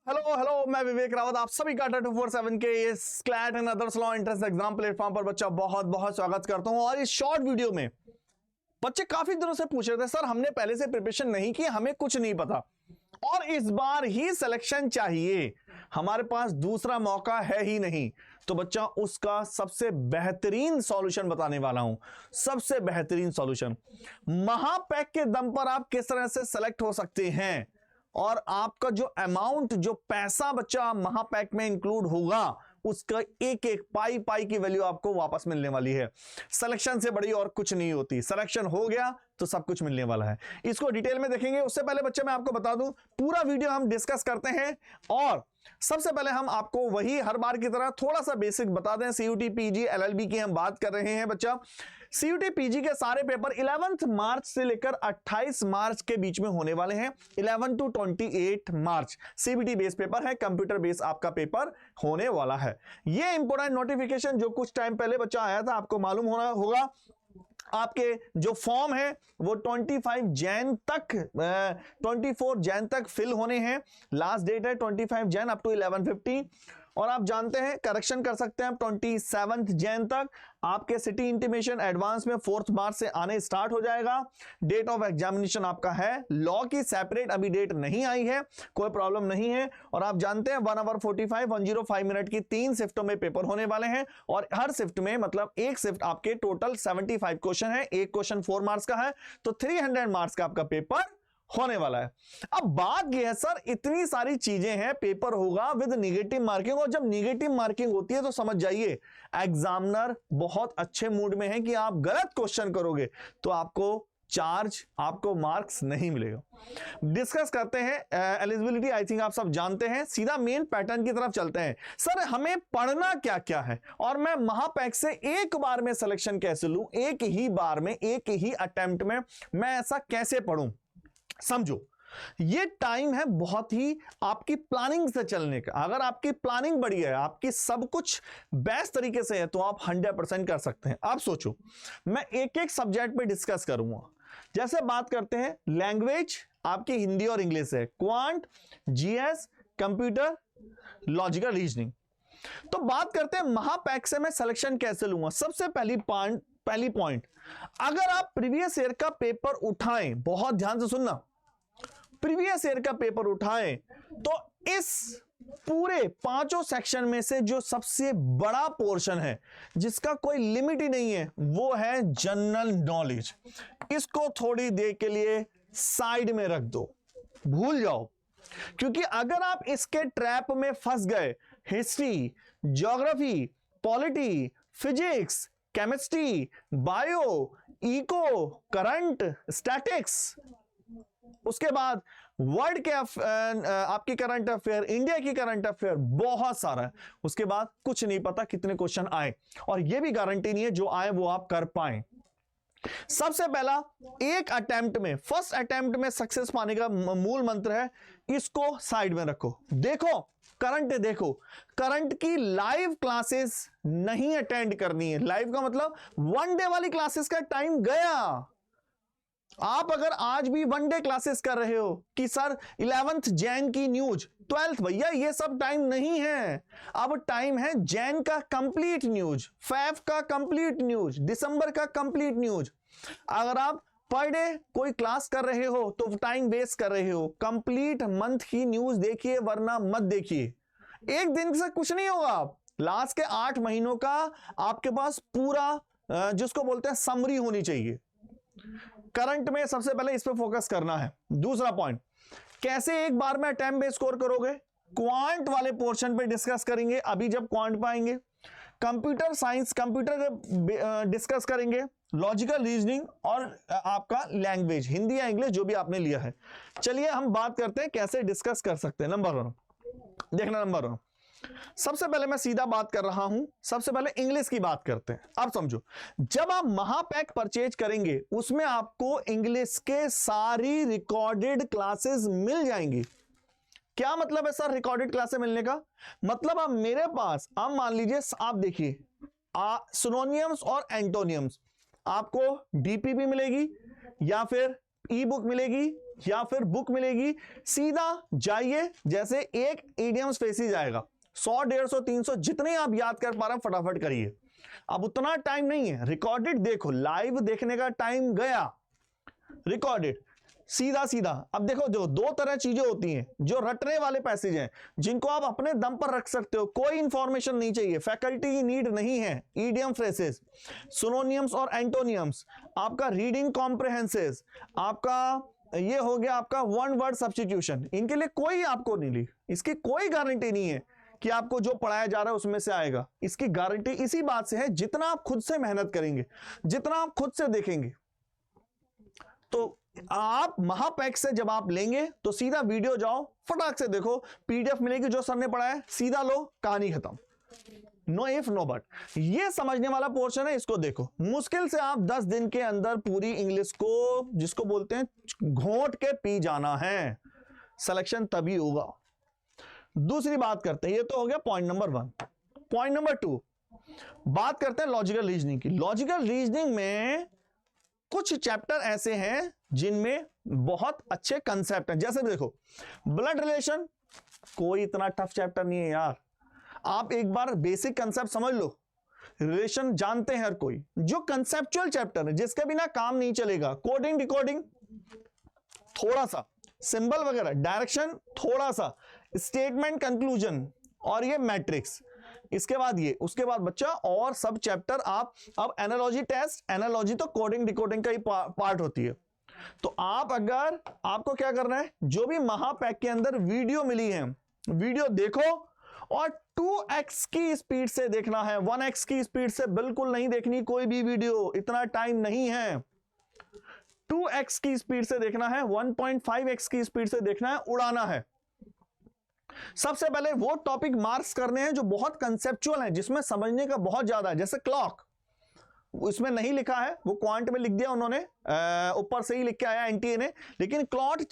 Hello hello, मैं विवेक रावत, आप सभी का 247 के इस CLAT and others law entrance exam platform पर बच्चा बहुत बहुत स्वागत करता हूं। और इस शॉर्ट वीडियो में बच्चे काफी दिनों से पूछ रहे थे, सर हमने पहले से प्रिपरेशन नहीं की, हमें कुछ नहीं पता और इस बार ही सिलेक्शन चाहिए, हमारे पास दूसरा मौका है ही नहीं। तो बच्चा उसका सबसे बेहतरीन सॉल्यूशन बताने वाला हूं। सबसे बेहतरीन सॉल्यूशन, महापैक के दम पर आप किस तरह से सेलेक्ट हो सकते हैं और आपका जो अमाउंट, जो पैसा बच्चा महापैक में इंक्लूड होगा, उसका एक एक पाई पाई की वैल्यू आपको वापस मिलने वाली है। सिलेक्शन से बड़ी और कुछ नहीं होती, सिलेक्शन हो गया तो सब कुछ मिलने वाला है। इसको डिटेल में देखेंगे। उससे पहले बच्चे मैं आपको बता दूं, पूरा वीडियो हम डिस्कस करते हैं और सबसे पहले हम आपको वही हर बार की तरह थोड़ा सा बेसिक बता दें। सीयूटी पीजी एलएलबी की हम बात कर रहे हैं बच्चा। सीयूटी पीजी के सारे पेपर 11 मार्च से लेकर 28 मार्च के बीच में होने वाले हैं। 11 to 28 March CBT base paper है, कंप्यूटर बेस आपका पेपर होने वाला है। ये इंपोर्टेंट नोटिफिकेशन जो कुछ टाइम पहले बच्चा आया था, आपको मालूम होगा आपके जो फॉर्म है वो 24 जैन तक फिल होने हैं। लास्ट डेट है 25 जैन अप टू 11:50 और आप जानते हैं करेक्शन कर सकते हैं आप 27 जैन तक। आपके सिटी इंटीमेशन एडवांस में 4 मार्च से आने स्टार्ट हो जाएगा। डेट ऑफ एग्जामिनेशन आपका है लॉ की सेपरेट, अभी डेट नहीं आई है, कोई प्रॉब्लम नहीं है। और आप जानते हैं 1 आवर 105 मिनट की 3 शिफ्टों में पेपर होने वाले हैं और हर शिफ्ट में मतलब एक शिफ्ट आपके टोटल 75 क्वेश्चन है। एक क्वेश्चन 4 मार्क्स का है तो 300 मार्क्स का आपका पेपर होने वाला है। अब बात यह है सर, इतनी सारी चीजें हैं, पेपर होगा विद नेगेटिव मार्किंग और जब नेगेटिव मार्किंग होती है तो समझ जाइए एग्जामिनर बहुत अच्छे मूड में है कि आप गलत क्वेश्चन करोगे तो आपको चार्ज, आपको मार्क्स नहीं मिलेगा। डिस्कस करते हैं एलिजिबिलिटी, आई थिंक आप सब जानते हैं। सीधा मेन पैटर्न की तरफ चलते हैं। सर हमें पढ़ना क्या क्या है और मैं महापैक से एक बार में सिलेक्शन कैसे लूं, एक ही बार में, एक ही अटेम्प्ट में मैं ऐसा कैसे पढ़ूं। समझो, ये टाइम है बहुत ही आपकी प्लानिंग से चलने का। अगर आपकी प्लानिंग बढ़िया है, आपकी सब कुछ बेस्ट तरीके से है तो आप 100% कर सकते हैं। आप सोचो, मैं एक एक सब्जेक्ट पे डिस्कस करूंगा। जैसे बात करते हैं लैंग्वेज, आपकी हिंदी और इंग्लिश है, quant, GS, computer, logical reasoning. तो बात करते हैं महापैक से मैं सिलेक्शन कैसे लूंगा। सबसे पहली पॉइंट, अगर आप प्रीवियस ईयर का पेपर उठाएं, बहुत ध्यान से सुनना, प्रीवियस ईयर का पेपर उठाएं तो इस पूरे 5 सेक्शन में से जो सबसे बड़ा पोर्शन है, जिसका कोई लिमिट ही नहीं है, वो है जनरल नॉलेज। इसको थोड़ी देर के लिए साइड में रख दो, भूल जाओ, क्योंकि अगर आप इसके ट्रैप में फंस गए, history, geography, polity, physics, chemistry, bio, eco, current, statics, उसके बाद वर्ल्ड के आपकी करंट अफेयर, इंडिया की करंट अफेयर, बहुत सारा है। उसके बाद कुछ नहीं पता कितने क्वेश्चन आए और यह भी गारंटी नहीं है जो आए वो आप कर पाए। सबसे पहला, एक अटेम्प्ट में, फर्स्ट अटेम्प्ट में सक्सेस पाने का मूल मंत्र है, इसको साइड में रखो। देखो करंट, देखो करंट की लाइव क्लासेस नहीं अटेंड करनी है। लाइव का मतलब 1 डे वाली क्लासेस का टाइम गया। आप अगर आज भी 1 डे क्लासेस कर रहे हो कि सर 11th जैन की न्यूज, 12th, भैया ये सब टाइम नहीं है। अब टाइम है जैन का कंप्लीट न्यूज, फेब का कंप्लीट न्यूज, दिसंबर का कंप्लीट न्यूज। अगर आप पर डे कोई क्लास कर रहे हो तो टाइम वेस्ट कर रहे हो। कंप्लीट मंथ की न्यूज देखिए, वरना मत देखिए। एक दिन से कुछ नहीं होगा। लास्ट के 8 महीनों का आपके पास पूरा जिसको बोलते हैं समरी होनी चाहिए। करंट में सबसे पहले इस पे फोकस करना है। दूसरा पॉइंट, कैसे एक बार में अटेम्प्ट में स्कोर करोगे, क्वांट वाले पोर्शन पे डिस्कस करेंगे। अभी जब क्वांट पाएंगे, कंप्यूटर साइंस, कंप्यूटर डिस्कस करेंगे, लॉजिकल रीजनिंग और आपका लैंग्वेज, हिंदी या इंग्लिश जो भी आपने लिया है। चलिए हम बात करते हैं कैसे डिस्कस कर सकते हैं। नंबर 1 देखना, नंबर 1 सबसे पहले मैं सीधा बात कर रहा हूं, सबसे पहले इंग्लिश की बात करते हैं। अब समझो, जब आप महापैक परचेज करेंगे उसमें आपको इंग्लिश के सारी रिकॉर्डेड क्लासेस मिल जाएंगी। क्या मतलब है सर रिकॉर्डेड क्लासेस मिलने का? मतलब आप मेरे पास, आप मान लीजिए, आप देखिए सिनोनियम्स और एंटोनियम्स, आपको डीपीपी मिलेगी या फिर ई बुक मिलेगी या फिर बुक मिलेगी, सीधा जाइए, जैसे एक इडियम्स फेसिस आएगा, 100 150 300 जितने आप याद कर पा रहे हैं फटाफट करिए। अब उतना टाइम नहीं है, रिकॉर्डेड देखो, लाइव देखने का टाइम गया, रिकॉर्डेड सीधा सीधा। अब देखो, जो दो तरह चीजें होती हैं, जो रटने वाले पैसेज हैं जिनको आप अपने दम पर रख सकते हो, कोई इंफॉर्मेशन नहीं चाहिए, फैकल्टी की नीड नहीं है, ईडियम फ्रेसेस, सिनोनिम्स और एंटोनियम्स, आपका रीडिंग कॉम्प्रिहेंसिव, आपका ये हो गया आपका वन वर्ड सब्स्टिट्यूशन, इनके लिए कोई आपको नहीं ली, इसकी कोई गारंटी नहीं है कि आपको जो पढ़ाया जा रहा है उसमें से आएगा। इसकी गारंटी इसी बात से है, जितना आप खुद से मेहनत करेंगे, जितना आप खुद से देखेंगे। तो आप महापैक से जब आप लेंगे तो सीधा वीडियो जाओ, फटाक से देखो, पीडीएफ मिलेगी जो सर ने पढ़ाया, सीधा लो, कहानी खत्म, नो इफ नो बट। ये समझने वाला पोर्शन है, इसको देखो। मुश्किल से आप 10 दिन के अंदर पूरी इंग्लिश को, जिसको बोलते हैं घोंट के पी जाना है, सिलेक्शन तभी होगा। दूसरी बात करते हैं, ये तो हो गया पॉइंट नंबर 1। पॉइंट नंबर 2, बात करते हैं लॉजिकल रीजनिंग की। लॉजिकल रीजनिंग में कुछ चैप्टर ऐसे हैं जिनमें बहुत अच्छे कंसेप्ट हैं, जैसे देखो ब्लड रिलेशन, कोई इतना टफ चैप्टर नहीं है यार, आप एक बार बेसिक कंसेप्ट समझ लो, रिलेशन जानते हैं हर कोई। जो कंसेप्चुअल चैप्टर है जिसके बिना काम नहीं चलेगा, कोडिंग डिकोडिंग थोड़ा सा, सिंबल वगैरह, डायरेक्शन थोड़ा सा, स्टेटमेंट कंक्लूजन और ये मैट्रिक्स, इसके बाद ये, उसके बाद बच्चा और सब चैप्टर आप, अब एनालॉजी टेस्ट, एनालॉजी तो कोडिंग डिकोडिंग का ही पार्ट होती है। तो आप अगर, आपको क्या करना है, जो भी महापैक के अंदर वीडियो मिली है, वीडियो देखो और 2x की स्पीड से देखना है, 1x की स्पीड से बिल्कुल नहीं देखनी कोई भी वीडियो, इतना टाइम नहीं है। 2x की स्पीड से देखना है, 1.5x की स्पीड से देखना है, उड़ाना है। सबसे पहले वो टॉपिक मार्क्स करने हैं जो बहुत कंसेप्चुअल हैं, जिसमें समझने का बहुत ज्यादा है, जैसे क्लॉक, उसमें नहीं लिखा है, वो क्वांट में लिख दिया उन्होंने, ऊपर से ही लिख के आया एनटीए ने, लेकिन क्लॉक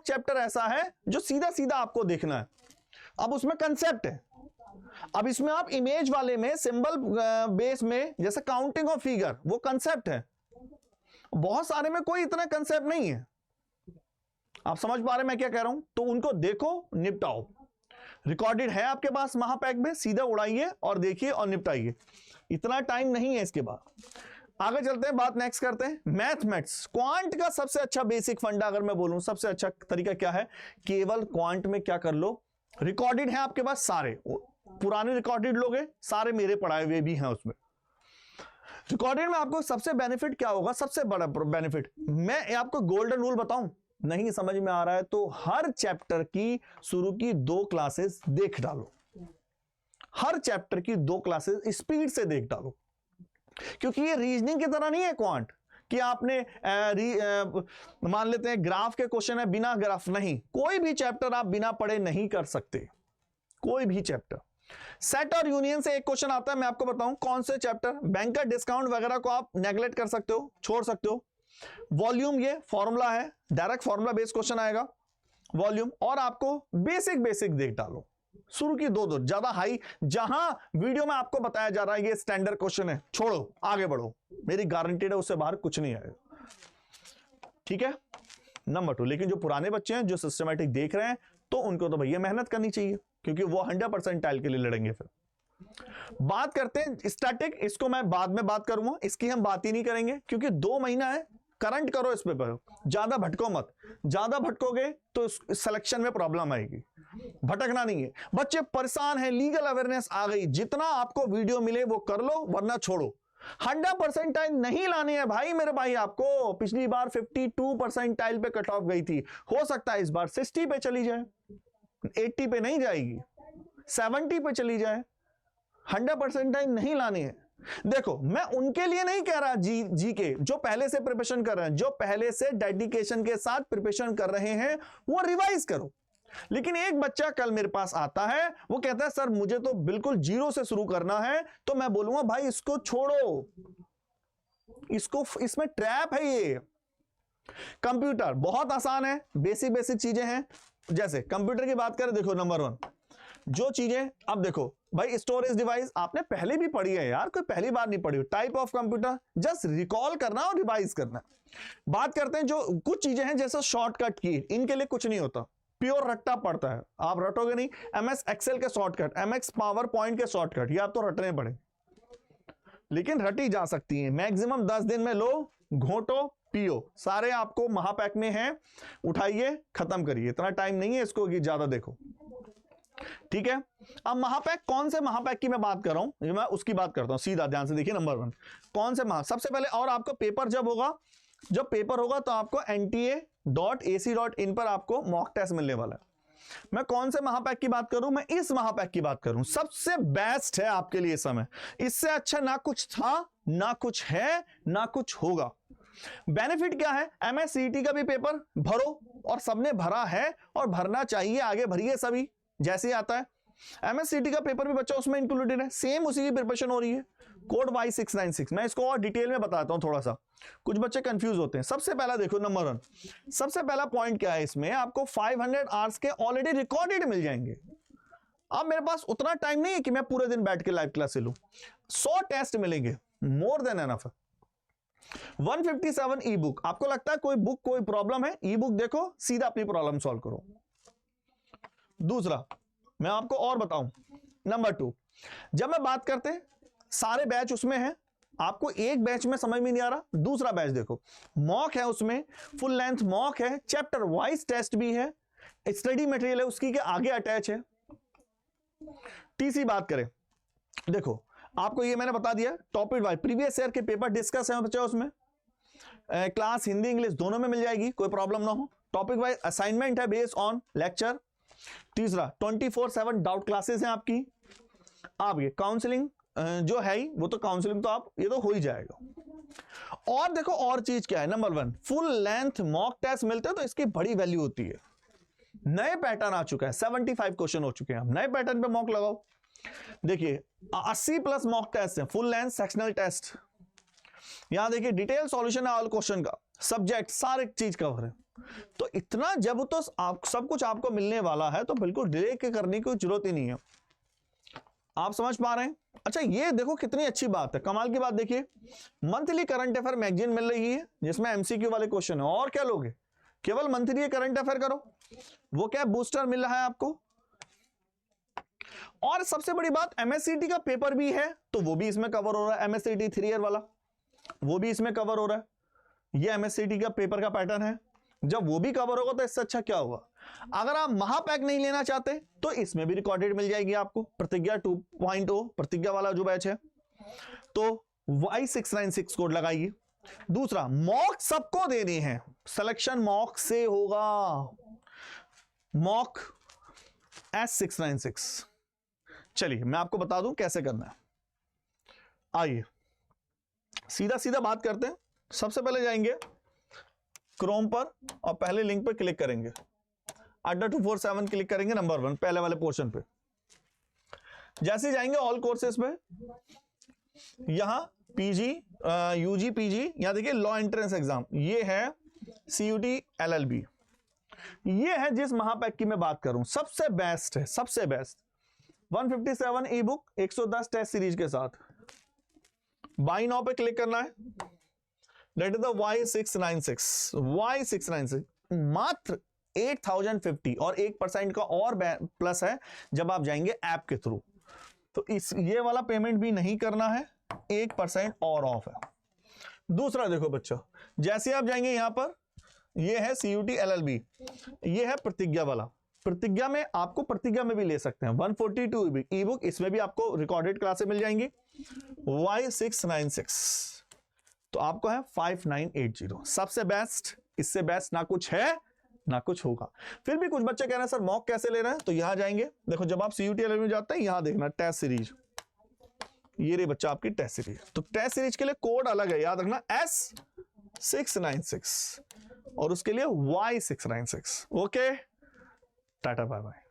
चैप्टर ऐसा है जो सीधा सीधा आपको देखना है। अब उसमें कंसेप्ट है, अब इसमें आप इमेज वाले में, सिंबल बेस में, जैसे काउंटिंग ऑफ फिगर, वो कंसेप्ट है। बहुत सारे में कोई इतना कंसेप्ट नहीं है। आप समझ पा रहे मैं क्या कह रहा हूं? तो उनको देखो, निपटाओ। रिकॉर्डेड है आपके पास महापैक में, सीधा उड़ाइए और देखिए और निपटाइए, इतना टाइम नहीं है। इसके बाद आगे चलते हैं, बात नेक्स्ट करते हैं मैथमेटिक्स। क्वांट का सबसे अच्छा बेसिक फंडा अगर मैं बोलूं, सबसे अच्छा तरीका क्या है, केवल क्वांट में क्या कर लो, रिकॉर्डेड है आपके पास सारे, पुराने रिकॉर्डेड लोग हैं, सारे मेरे पढ़ाए हुए भी हैं उसमें। रिकॉर्डेड में आपको सबसे बेनिफिट क्या होगा, सबसे बड़ा बेनिफिट, मैं आपको गोल्डन रूल बताऊं, नहीं समझ में आ रहा है तो हर चैप्टर की शुरू की 2 क्लासेस देख डालो, हर चैप्टर की 2 क्लासेस स्पीड से देख डालो, क्योंकि ये रीजनिंग की तरह नहीं है क्वांट कि आपने मान लेते हैं ग्राफ के क्वेश्चन है, बिना ग्राफ नहीं, कोई भी चैप्टर आप बिना पढ़े नहीं कर सकते, कोई भी चैप्टर। सेट और यूनियन से एक क्वेश्चन आता है, मैं आपको बताऊं कौन से चैप्टर, बैंक का डिस्काउंट वगैरह को आप नेगलेक्ट कर सकते हो, छोड़ सकते हो। वॉल्यूम, ये फॉर्मूला है, डायरेक्ट फॉर्मूला बेस्ड क्वेश्चन आएगा, वॉल्यूम, और आपको बेसिक देख डालो, शुरू की 2 ज्यादा हाई, जहां वीडियो में आपको बताया जा रहा है ये स्टैंडर्ड क्वेश्चन है, छोड़ो, आगे बढ़ो, मेरी गारंटीड है उससे बाहर कुछ नहीं आएगा, ठीक है। नंबर 2, लेकिन जो पुराने बच्चे हैं जो सिस्टमैटिक देख रहे हैं, तो उनको तो भैया मेहनत करनी चाहिए, क्योंकि वो 100% के लिए लड़ेंगे। फिर बात करते हैं स्टैटिक, इसको मैं बाद में बात करूंगा, इसकी हम बात ही नहीं करेंगे, क्योंकि 2 महीना है, करंट करो इस पे, ज्यादा भटको मत, ज्यादा भटकोगे तो सिलेक्शन में प्रॉब्लम आएगी, भटकना नहीं है। बच्चे परेशान हैं, लीगल अवेयरनेस आ गई, जितना आपको वीडियो मिले वो कर लो, वरना छोड़ो। 100% नहीं लाने हैं भाई मेरे भाई, आपको पिछली बार 52% पे कट ऑफ गई थी, हो सकता है इस बार 60 पे चली जाए, 80 पे नहीं जाएगी, 70 पे चली जाए, 100% नहीं लाने हैं। देखो मैं उनके लिए नहीं कह रहा जी के, जो पहले से प्रिपरेशन कर रहे हैं, जो पहले से डेडिकेशन के साथ प्रिपरेशन कर रहे हैं, वो रिवाइज करो। लेकिन एक बच्चा कल मेरे पास आता है, वो कहता है सर मुझे तो बिल्कुल 0 से शुरू करना है, तो मैं बोलूंगा भाई इसको छोड़ो, इसको, इसमें ट्रैप है ये। कंप्यूटर बहुत आसान है, बेसिक चीजें हैं, जैसे कंप्यूटर की बात करें, देखो नंबर 1 जो चीजें, अब देखो भाई स्टोरेज डिवाइस आपने पहले भी पढ़ी है यार, कोई पहली बार नहीं पढ़ी। Type of computer just recall करना और रिवाइज करना। बात करते हैं जो कुछ चीजें हैं जैसे शॉर्टकट की, इनके लिए कुछ नहीं होता, प्योर रट्टा पड़ता है, आप रटोगे नहीं। एमएस एक्सेल के शॉर्टकट, एमएस पावर पॉइंट के शॉर्टकट, ये आप तो रटने पड़े, लेकिन रटी जा सकती है। मैक्सिमम 10 दिन में लो, घोटो, पियो, सारे आपको महापैक में हैं, उठाइए खत्म करिए, इतना टाइम नहीं है इसको कि ज्यादा देखो, ठीक है। अब महापैक, कौन से महापैक की मैं बात कर रहा हूं, मैं उसकी बात करता हूं, सीधा ध्यान से देखिए। नंबर 1 कौन से सबसे पहले, और आपका पेपर जब होगा, जब पेपर होगा तो आपको nta.ac.in पर आपको मॉक टेस्ट मिलने वाला है। मैं कौन से महापैक की बात करूं, मैं इस महापैक की बात करूं, सबसे बेस्ट है आपके लिए समय, इससे अच्छा ना कुछ था, ना कुछ है, ना कुछ होगा। बेनिफिट क्या है, एमएससीईटी का भी पेपर भरो, और सबने भरा है और भरना चाहिए, आगे भरिए सभी जैसे ही आता है। एमएससीईटी का पेपर भी बच्चा उसमें इंक्लूडेड है, सेम उसी की प्रिपरेशन हो रही है। कोड Y696, मैं इसको और डिटेल में बताता हूं थोड़ा सा, कुछ बच्चे कंफ्यूज होते हैं। सबसे पहला देखो नंबर 1, सबसे पहला पॉइंट क्या है इसमें, आपको 500 आवर्स के ऑलरेडी रिकॉर्डेड मिल जाएंगे। अब मेरे पास उतना टाइम नहीं है कि मैं पूरे दिन बैठ के लाइव क्लास से लूं, 100 टेस्ट मिलेंगे, more than enough. 157 e book, आपको लगता है कोई बुक कोई प्रॉब्लम है, ई बुक देखो सीधा अपनी प्रॉब्लम सॉल्व करो। दूसरा मैं आपको और बताऊं, नंबर 2, जब मैं बात करते हैं सारे बैच उसमें है, आपको एक बैच में समझ में नहीं आ रहा, दूसरा बैच देखो, मॉक है उसमें, फुल लेंथ मॉक है, चैप्टर वाइज टेस्ट भी है, स्टडी मटेरियल है उसकी के आगे अटैच है। तीसरी बात करें, देखो आपको ये मैंने बता दिया, टॉपिक वाइज प्रीवियस ईयर के पेपर डिस्कस है बच्चा उसमें, क्लास हिंदी इंग्लिश दोनों में मिल जाएगी, कोई प्रॉब्लम ना हो। टॉपिक वाइज असाइनमेंट है बेस्ड ऑन लेक्चर। तीसरा 24/7 डाउट क्लासेस हैं आपकी। आप ये काउंसलिंग जो है ही, वो तो काउंसलिंग तो आप ये तो हो ही जाएगा। और देखो और चीज क्या है, number 1 full length mock test मिलते हैं तो इसकी बड़ी वैल्यू होती है। नए पैटर्न आ चुका है, 75 क्वेश्चन हो चुके हैं, आप नए पैटर्न पे मॉक लगाओ। देखिए 80+ मॉक टेस्ट है, फुल लेंथ सेक्शनल टेस्ट, यहां देखिए डिटेल सॉल्यूशन है ऑल क्वेश्चन का, सब्जेक्ट सारे चीज कवर है। तो इतना जब तो आप सब कुछ आपको मिलने वाला है तो बिल्कुल डिले करने की जरूरत ही नहीं है। आप समझ पा रहे हैं? अच्छा ये देखो कितनी अच्छी बात है, कमाल की बात, देखिए मंथली करंट अफेयर मैगजीन मिल रही है जिसमें एमसीक्यू वाले क्वेश्चन है, और क्या लोगे, केवल मंथली करंट अफेयर करो, वो क्या बूस्टर मिल रहा है आपको। और सबसे बड़ी बात एमएससीटी का पेपर भी है तो वो भी इसमें कवर हो रहा है, एमएससीटी 3 ईयर वाला वो भी इसमें कवर हो रहा है। ये एमएससीटी का पेपर का पैटर्न है, जब वो भी कवर होगा तो इससे अच्छा क्या होगा। अगर आप महापैक नहीं लेना चाहते तो इसमें भी रिकॉर्डेड मिल जाएगी आपको, प्रतिज्ञा 2.0 प्रतिज्ञा वाला जो बैच है, तो Y696 कोड लगाइए। दूसरा मॉक सबको देने हैं, सिलेक्शन मॉक से होगा, मॉक S696। चलिए मैं आपको बता दूं कैसे करना है, आइए सीधा सीधा बात करते हैं। सबसे पहले जाएंगे क्रोम पर और पहले लिंक पर क्लिक करेंगे, Adda247 क्लिक करेंगे, नंबर 1 पहले वाले पोर्शन पे। जैसे जाएंगे ऑल कोर्सेस पे, यहां पीजी यूजी पीजी, यहां देखिए लॉ एंट्रेंस एग्जाम, ये है CUT LLB, ये है जिस महापैक की मैं बात करूं, सबसे बेस्ट है, सबसे best. 157 e book 110 test series के साथ, बाई नाउ पे क्लिक करना है, दैट इज द Y696 मात्र 8050 और 1% का और प्लस है जब आप जाएंगे ऐप के थ्रू, तो इस ये वाला पेमेंट भी नहीं करना है, 1% और ऑफ है। दूसरा देखो बच्चों, जैसे आप जाएंगे यहां पर, ये है CUT LLB, ये है प्रतिज्ञा वाला, प्रतिज्ञा में आपको प्रतिज्ञा में भी ले सकते हैं 142 ई बुक, इसमें भी आपको रिकॉर्डेड क्लासेस मिल जाएंगी। Y696 तो आपको है 5980, सबसे बेस्ट, इससे बेस्ट ना कुछ है ना कुछ होगा। फिर भी कुछ बच्चे कह रहे हैं सर मॉक कैसे ले रहे हैं, तो यहां जाएंगे, देखो जब आप CUT LLB में जाते हैं यहां देखना टेस्ट सीरीज, ये रे बच्चा आपकी टेस्ट सीरीज, तो टेस्ट सीरीज के लिए कोड अलग है, याद रखना S696 और उसके लिए Y696। Okay tata bye bye.